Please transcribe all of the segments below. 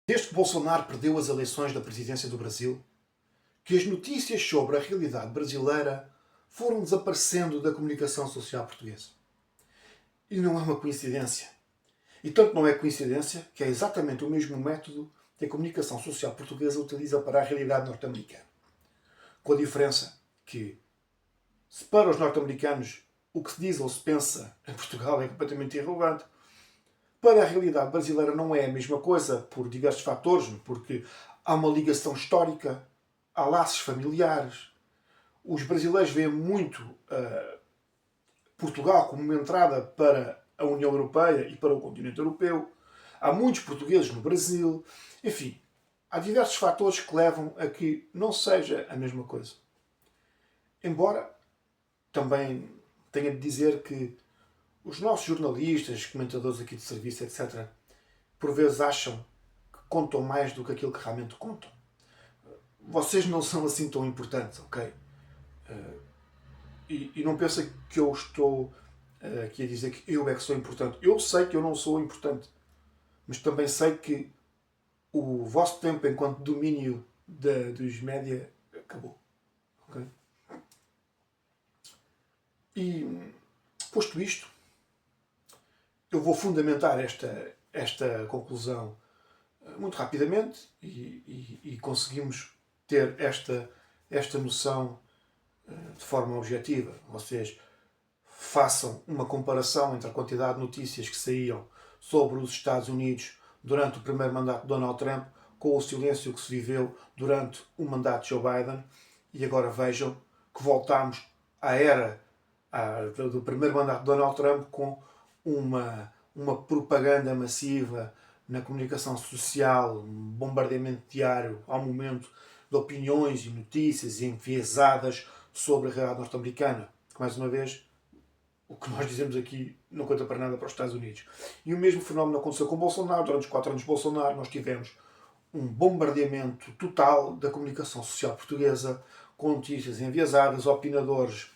Desde que Bolsonaro perdeu as eleições da presidência do Brasil, que as notícias sobre a realidade brasileira foram desaparecendo da comunicação social portuguesa. E não é uma coincidência. E tanto não é coincidência que é exatamente o mesmo método que a comunicação social portuguesa utiliza para a realidade norte-americana. Com a diferença que, se para os norte-americanos o que se diz ou se pensa em Portugal é completamente irrelevante, para a realidade brasileira não é a mesma coisa, por diversos fatores, porque há uma ligação histórica, há laços familiares. Os brasileiros veem muito Portugal como uma entrada para a União Europeia e para o continente europeu. Há muitos portugueses no Brasil. Enfim, há diversos fatores que levam a que não seja a mesma coisa. Embora também tenha de dizer que os nossos jornalistas, comentadores aqui de serviço, etc., por vezes acham que contam mais do que aquilo que realmente contam. Vocês não são assim tão importantes, ok? E não pensem que eu estou aqui a dizer que eu é que sou importante. Eu sei que eu não sou importante, mas também sei que o vosso tempo enquanto domínio dos média acabou. Okay? E, posto isto, eu vou fundamentar esta conclusão muito rapidamente e conseguimos ter esta noção de forma objetiva. Vocês façam uma comparação entre a quantidade de notícias que saíam sobre os Estados Unidos durante o primeiro mandato de Donald Trump com o silêncio que se viveu durante o mandato de Joe Biden e agora vejam que voltamos à era do primeiro mandato de Donald Trump com uma propaganda massiva na comunicação social, um bombardeamento diário ao momento de opiniões e notícias enviesadas sobre a realidade norte-americana. Que, mais uma vez, o que nós dizemos aqui não conta para nada para os Estados Unidos. E o mesmo fenómeno aconteceu com Bolsonaro. Durante os 4 anos de Bolsonaro nós tivemos um bombardeamento total da comunicação social portuguesa, com notícias enviesadas, opinadores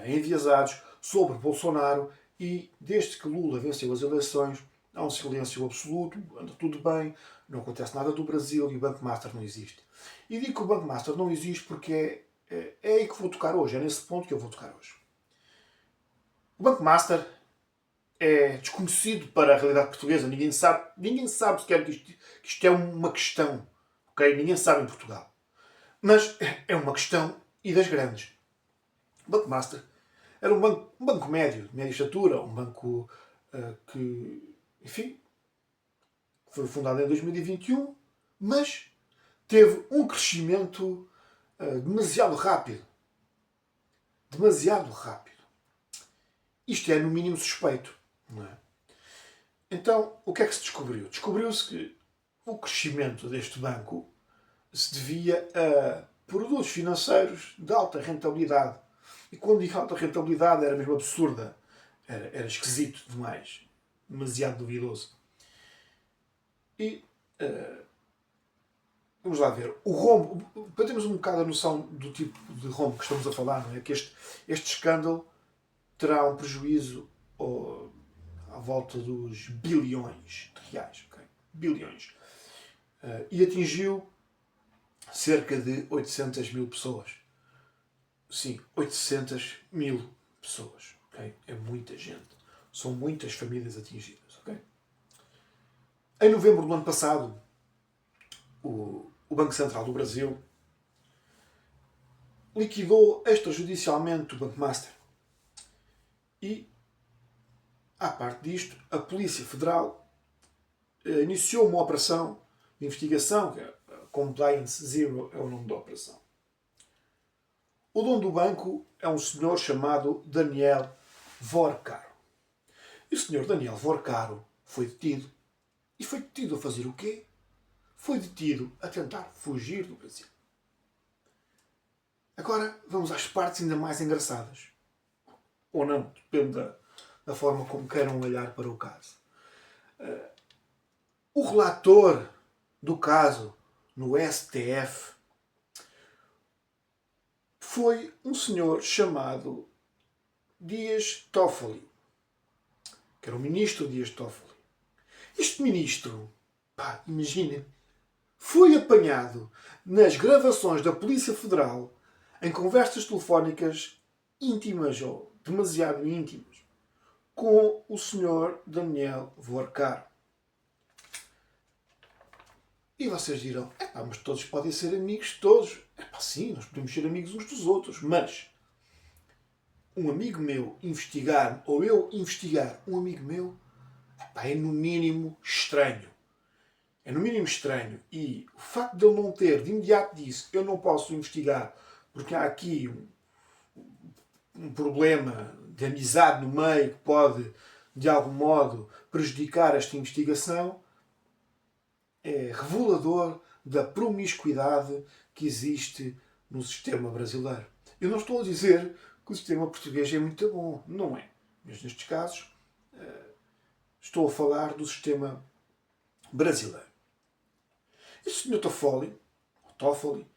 enviesados sobre Bolsonaro, e desde que Lula venceu as eleições há um silêncio absoluto, anda tudo bem, não acontece nada do Brasil e o Banco Master não existe. E digo que o Banco Master não existe porque é aí que vou tocar hoje, é nesse ponto que eu vou tocar hoje. O Banco Master é desconhecido para a realidade portuguesa. Ninguém sabe sequer que isto é uma questão. Okay? Ninguém sabe em Portugal. Mas é uma questão e das grandes. O Banco Master era um banco médio, de média estatura, um banco que, enfim, foi fundado em 2021, mas teve um crescimento demasiado rápido. Demasiado rápido. Isto é, no mínimo, suspeito. Não é? Então, o que é que se descobriu? Descobriu-se que o crescimento deste banco se devia a produtos financeiros de alta rentabilidade. E quando digo alta rentabilidade era mesmo absurda. Era esquisito demais. Demasiado duvidoso. E vamos lá ver. O rombo, para termos um bocado a noção do tipo de rombo que estamos a falar, não é? Que este escândalo terá um prejuízo à volta dos bilhões de reais. Okay? Bilhões. E atingiu cerca de 800 mil pessoas. Sim, 800 mil pessoas. Okay? É muita gente. São muitas famílias atingidas. Okay? Em novembro do ano passado, o Banco Central do Brasil liquidou extrajudicialmente o Banco Master. E, à parte disto, a Polícia Federal iniciou uma operação de investigação, que é Compliance Zero é o nome da operação. O dono do banco é um senhor chamado Daniel Vorcaro. E o senhor Daniel Vorcaro foi detido. E foi detido a fazer o quê? Foi detido a tentar fugir do Brasil. Agora vamos às partes ainda mais engraçadas. Ou não, depende da forma como queiram olhar para o caso. O relator do caso no STF foi um senhor chamado Dias Toffoli, que era o ministro Dias Toffoli. Este ministro, Pá, imaginem, foi apanhado nas gravações da Polícia Federal em conversas telefónicas íntimas ou demasiado íntimas com o senhor Daniel Voarcar. E vocês dirão, mas todos podem ser amigos, todos. Sim, nós podemos ser amigos uns dos outros, mas um amigo meu investigar, ou eu investigar um amigo meu, é no mínimo estranho. É no mínimo estranho. E o facto de ele não ter, de imediato disse, eu não posso investigar porque há aqui um problema de amizade no meio que pode, de algum modo, prejudicar esta investigação, é revelador da promiscuidade que existe no sistema brasileiro. Eu não estou a dizer que o sistema português é muito bom. Não é. Mas nestes casos, estou a falar do sistema brasileiro. E o Sr. Toffoli,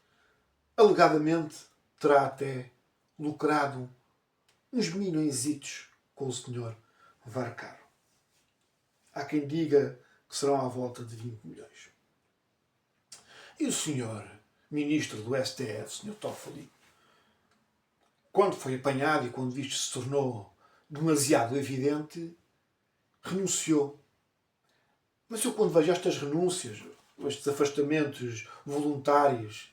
alegadamente terá até lucrado uns milhõesitos com o Sr. Varcar. Há quem diga que serão à volta de 20 milhões. E o Sr. Ministro do STF, Sr. Toffoli, quando foi apanhado e quando isto se tornou demasiado evidente, renunciou. Mas eu, quando vejo estas renúncias, estes afastamentos voluntários,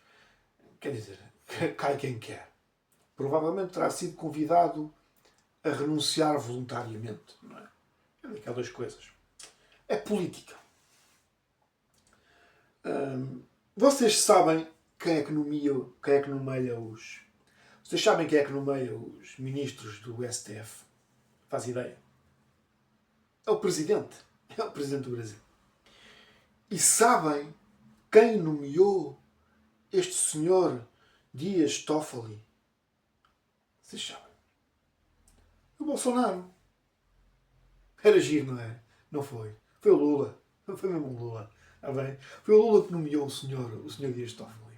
quer dizer, cai quem quer. Provavelmente terá sido convidado a renunciar voluntariamente. Não é? É daquelas coisas. É política. Vocês sabem quem é que nomeia os... Vocês sabem quem é que nomeia os ministros do STF? Faz ideia? É o Presidente. É o Presidente do Brasil. E sabem quem nomeou este senhor Dias Toffoli? Vocês sabem. O Bolsonaro. Era giro, não é? Não foi. Foi o Lula. Não foi mesmo o Lula. Está bem? Foi o Lula que nomeou o senhor Dias Toffoli.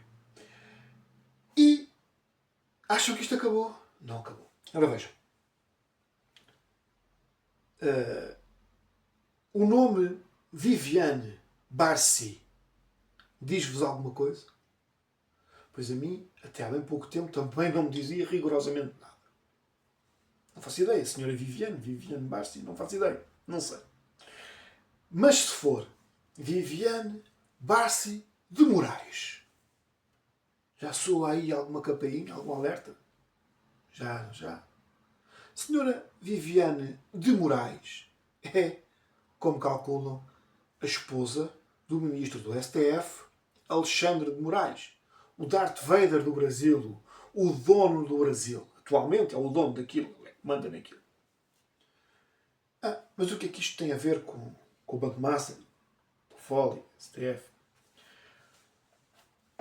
E acham que isto acabou? Não acabou. Agora vejam. O nome Viviane Barci diz-vos alguma coisa? Pois a mim, até há bem pouco tempo, também não me dizia rigorosamente nada. Não faço ideia. A senhora Viviane Barci, não faço ideia. Não sei. Mas se for Viviane Barci de Moraes, já soa aí alguma campainha, algum alerta? Já. Senhora Viviane de Moraes é, como calculam, a esposa do ministro do STF, Alexandre de Moraes, o Darth Vader do Brasil, o dono do Brasil. Atualmente é o dono daquilo, manda naquilo. Mas o que é que isto tem a ver com o Banco Master, o Toffoli, STF?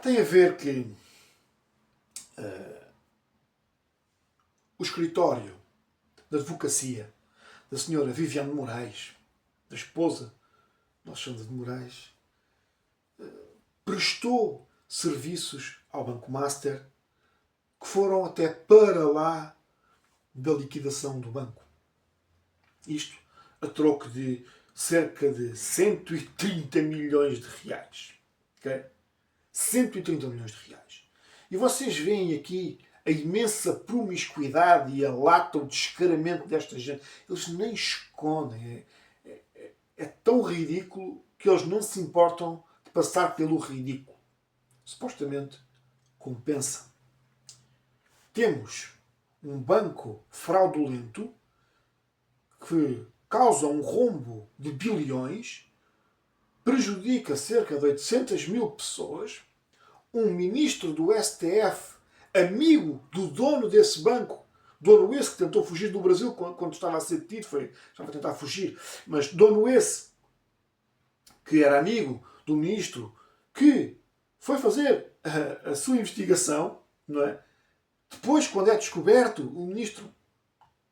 Tem a ver que o escritório da advocacia da senhora Viviane de Moraes, da esposa de Alexandre de Moraes, prestou serviços ao Banco Master que foram até para lá da liquidação do banco. Isto a troco de cerca de 130 milhões de reais. Okay? 130 milhões de reais. E vocês veem aqui a imensa promiscuidade e a lata, o descaramento desta gente. Eles nem escondem. É tão ridículo que eles não se importam de passar pelo ridículo. Supostamente compensa. Temos um banco fraudulento que causa um rombo de bilhões, prejudica cerca de 800 mil pessoas, um ministro do STF, amigo do dono desse banco, dono esse que tentou fugir do Brasil quando estava a ser detido, estava a tentar fugir, mas dono esse, que era amigo do ministro, que foi fazer a sua investigação, não é? Depois, quando é descoberto, o ministro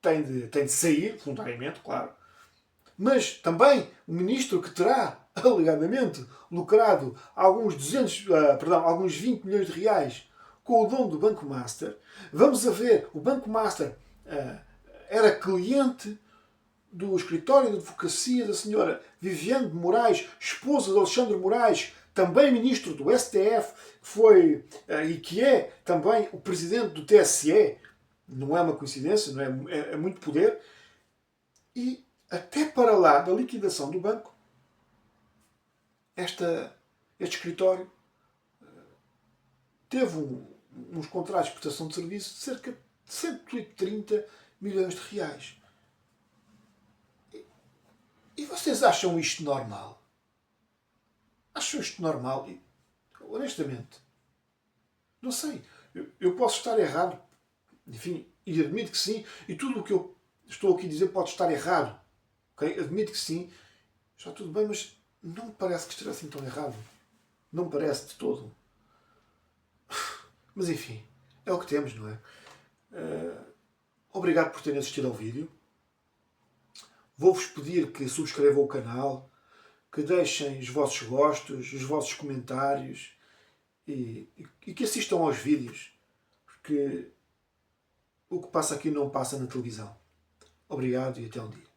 tem de sair, voluntariamente, claro, mas também o ministro que terá, alegadamente, lucrado alguns 20 milhões de reais com o dono do Banco Master. Vamos a ver, o Banco Master era cliente do escritório de advocacia da senhora Viviane de Moraes, esposa de Alexandre Moraes, também ministro do STF, que foi e que é também o presidente do TSE, não é uma coincidência, não é muito poder, e até para lá da liquidação do banco, este escritório teve uns contratos de prestação de serviço de cerca de 130 milhões de reais. E vocês acham isto normal? Acham isto normal? E, honestamente, não sei. Eu posso estar errado. Enfim, e admito que sim. E tudo o que eu estou aqui a dizer pode estar errado. Okay? Admito que sim. Está tudo bem, mas não me parece que esteja assim tão errado. Não me parece de todo. Mas enfim, é o que temos, não é? Obrigado por terem assistido ao vídeo. Vou-vos pedir que subscrevam o canal, que deixem os vossos gostos, os vossos comentários e que assistam aos vídeos, porque o que passa aqui não passa na televisão. Obrigado e até um dia.